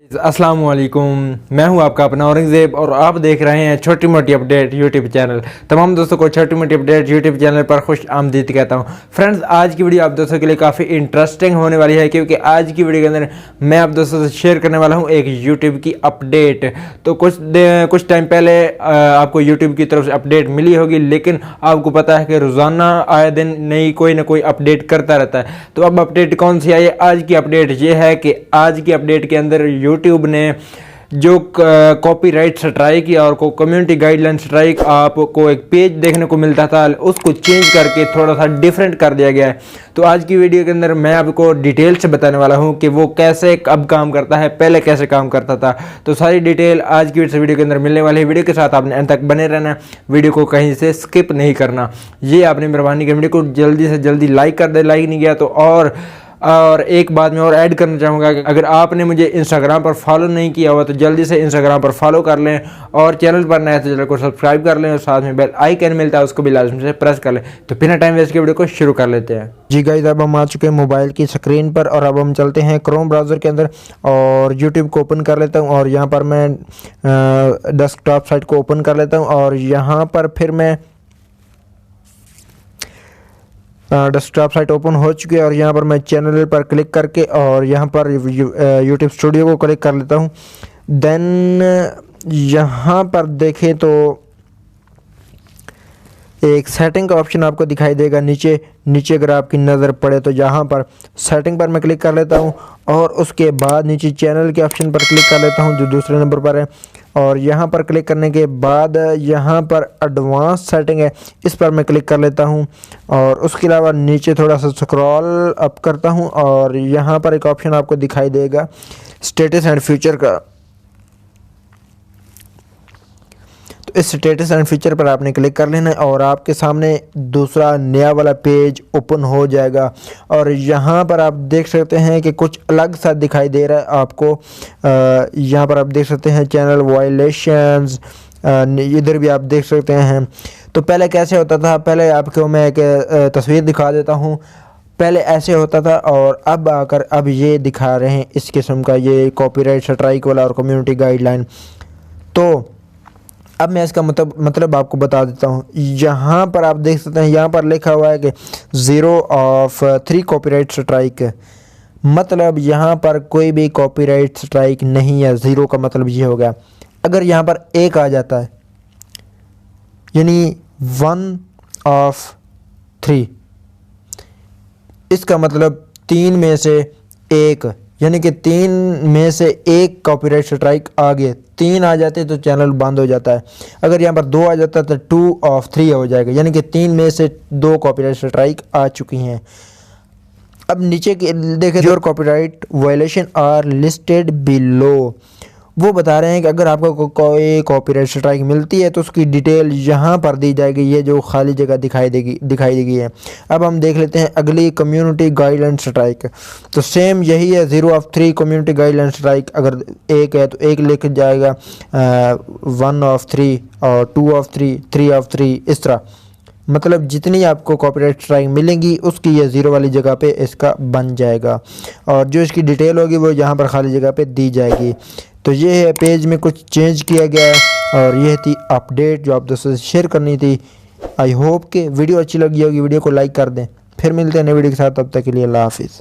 अस्सलाम वालेकुम, मैं हूं आपका अपना औरंगज़ेब और आप देख रहे हैं छोटी मोटी अपडेट यूट्यूब चैनल। तमाम दोस्तों को छोटी मोटी अपडेट यूट्यूब चैनल पर खुश आमदीद कहता हूं। फ्रेंड्स, आज की वीडियो आप दोस्तों के लिए काफ़ी इंटरेस्टिंग होने वाली है, क्योंकि आज की वीडियो के अंदर मैं आप दोस्तों से शेयर करने वाला हूं एक यूट्यूब की अपडेट। तो कुछ टाइम पहले आपको यूट्यूब की तरफ से अपडेट मिली होगी, लेकिन आपको पता है कि रोज़ाना आए दिन नई कोई ना कोई अपडेट करता रहता है। तो अब अपडेट कौन सी आई है? आज की अपडेट ये है कि आज की अपडेट के अंदर यूट्यूब ने जो कॉपीराइट स्ट्राइक और कम्युनिटी गाइडलाइन स्ट्राइक आपको एक पेज देखने को मिलता था, उसको चेंज करके थोड़ा सा डिफरेंट कर दिया गया है। तो आज की वीडियो के अंदर मैं आपको डिटेल से बताने वाला हूं कि वो कैसे अब काम करता है, पहले कैसे काम करता था। तो सारी डिटेल आज की वीडियो के अंदर मिलने वाली है। वीडियो के साथ आपने अंत तक बने रहना, वीडियो को कहीं से स्किप नहीं करना। ये आपने मेहरबानी कर वीडियो को जल्दी से जल्दी लाइक कर दे, लाइक नहीं किया तो। और एक बात मैं और ऐड करना चाहूँगा कि अगर आपने मुझे इंस्टाग्राम पर फॉलो नहीं किया हुआ तो जल्दी से इंस्टाग्राम पर फॉलो कर लें, और चैनल पर नए तो चैनल को सब्सक्राइब कर लें, और साथ में बेल आइकन मिलता है उसको भी लाजमी से प्रेस कर लें। तो बिना टाइम वेस्ट के वीडियो को शुरू कर लेते हैं। जी गाइस, अब हम आ चुके हैं मोबाइल की स्क्रीन पर, और अब हम चलते हैं क्रोम ब्राउज़र के अंदर और यूट्यूब को ओपन कर लेता हूं। और यहां पर मैं डेस्कटॉप साइट को ओपन कर लेता हूं, और यहां पर फिर मैं डेस्कटॉप साइट ओपन हो चुकी है। और यहाँ पर मैं चैनल पर क्लिक करके और यहाँ पर यूट्यूब स्टूडियो को क्लिक कर लेता हूँ। देन यहाँ पर देखें तो एक सेटिंग का ऑप्शन आपको दिखाई देगा नीचे अगर आपकी नज़र पड़े तो यहाँ पर सेटिंग पर मैं क्लिक कर लेता हूँ, और उसके बाद नीचे चैनल के ऑप्शन पर क्लिक कर लेता हूँ जो दूसरे नंबर पर है। और यहाँ पर क्लिक करने के बाद यहाँ पर एडवांस सेटिंग है, इस पर मैं क्लिक कर लेता हूँ। और उसके अलावा नीचे थोड़ा सा स्क्रॉल अप करता हूँ, और यहाँ पर एक ऑप्शन आपको दिखाई देगा स्टेटस एंड फीचर का। तो इस स्टेटस एंड फीचर पर आपने क्लिक कर लेना है, और आपके सामने दूसरा नया वाला पेज ओपन हो जाएगा। और यहाँ पर आप देख सकते हैं कि कुछ अलग सा दिखाई दे रहा है आपको। यहाँ पर आप देख सकते हैं चैनल वायलेशंस, इधर भी आप देख सकते हैं। तो पहले कैसे होता था, पहले आपको मैं एक तस्वीर दिखा देता हूँ। पहले ऐसे होता था, और अब आकर अब ये दिखा रहे हैं इस किस्म का, ये कॉपीराइट स्ट्राइक वाला और कम्युनिटी गाइडलाइन। तो अब मैं इसका मतलब आपको बता देता हूँ। यहाँ पर आप देख सकते हैं, यहाँ पर लिखा हुआ है कि 0/3 कॉपीराइट स्ट्राइक, मतलब यहाँ पर कोई भी कॉपीराइट स्ट्राइक नहीं है। 0 का मतलब ये हो गया। अगर यहाँ पर 1 आ जाता है, यानी 1/3, इसका मतलब 3 में से 1, यानी कि 3 में से 1 कॉपीराइट स्ट्राइक आ गए। 3 आ जाते तो चैनल बंद हो जाता है। अगर यहाँ पर 2 आ जाता तो 2/3 हो जाएगा, यानी कि 3 में से 2 कॉपीराइट स्ट्राइक आ चुकी हैं। अब नीचे के देखें, your copyright violation are listed below. वो बता रहे हैं कि अगर आपको कोई कॉपीराइट स्ट्राइक मिलती है तो उसकी डिटेल यहाँ पर दी जाएगी, ये जो खाली जगह दिखाई देगी है। अब हम देख लेते हैं अगली कम्युनिटी गाइडलाइन स्ट्राइक। तो सेम यही है, 0/3 कम्युनिटी गाइडलाइन स्ट्राइक। अगर 1 है तो 1 लिख जाएगा, 1/3 और 2/3, 3/3, इस तरह। मतलब जितनी आपको कॉपीराइट स्ट्राइक मिलेंगी उसकी ये 0 वाली जगह पे इसका बन जाएगा, और जो इसकी डिटेल होगी वो यहाँ पर खाली जगह पे दी जाएगी। तो ये है पेज में कुछ चेंज किया गया है, और ये थी अपडेट जो आप दोस्तों से शेयर करनी थी। आई होप कि वीडियो अच्छी लगी होगी। वीडियो को लाइक कर दें। फिर मिलते हैं नई वीडियो के साथ, तब तक के लिए अल्लाह हाफिज़।